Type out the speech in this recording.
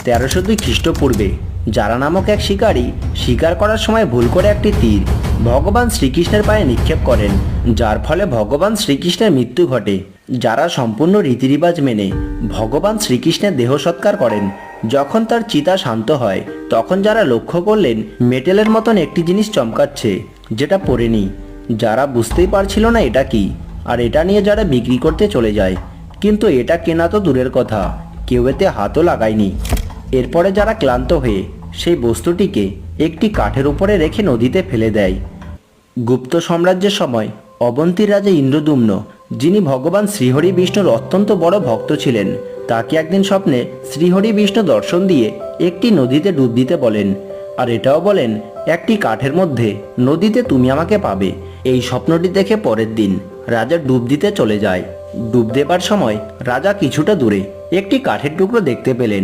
1302 খ্রিস্টপূর্বে যারা নামক এক শিকারী শিকার করার সময় ভুল করে একটি তীর ভগবান শ্রীকৃষ্ণের পায়ে নিক্ষেপ করেন, যার ফলে ভগবান শ্রীকৃষ্ণের মৃত্যু ঘটে। যারা সম্পূর্ণ রীতিরিবাজ মেনে ভগবান শ্রীকৃষ্ণের দেহ সৎকার করেন, যখন তার চিতা শান্ত হয় তখন যারা লক্ষ্য করলেন মেটেলের মতন একটি জিনিস চমকাচ্ছে, যেটা পড়েনি। যারা বুঝতেই পারছিল না এটা কি, আর এটা নিয়ে যারা বিক্রি করতে চলে যায়, কিন্তু এটা কেনা তো দূরের কথা, কেউ এতে হাতও লাগায়নি। এরপরে যারা ক্লান্ত হয়ে সেই বস্তুটিকে একটি কাঠের উপরে রেখে নদীতে ফেলে দেয়। গুপ্ত সাম্রাজ্যের সময় অবন্তীর রাজা ইন্দ্রদুম্ন, যিনি ভগবান শ্রীহরি বিষ্ণুর অত্যন্ত বড় ভক্ত ছিলেন, তাকে একদিন স্বপ্নে শ্রীহরি বিষ্ণু দর্শন দিয়ে একটি নদীতে ডুব দিতে বলেন, আর এটাও বলেন একটি কাঠের মধ্যে নদীতে তুমি আমাকে পাবে। এই স্বপ্নটি দেখে পরের দিন রাজা ডুব দিতে চলে যায়। ডুব দেবার সময় রাজা কিছুটা দূরে একটি কাঠের টুকরো দেখতে পেলেন,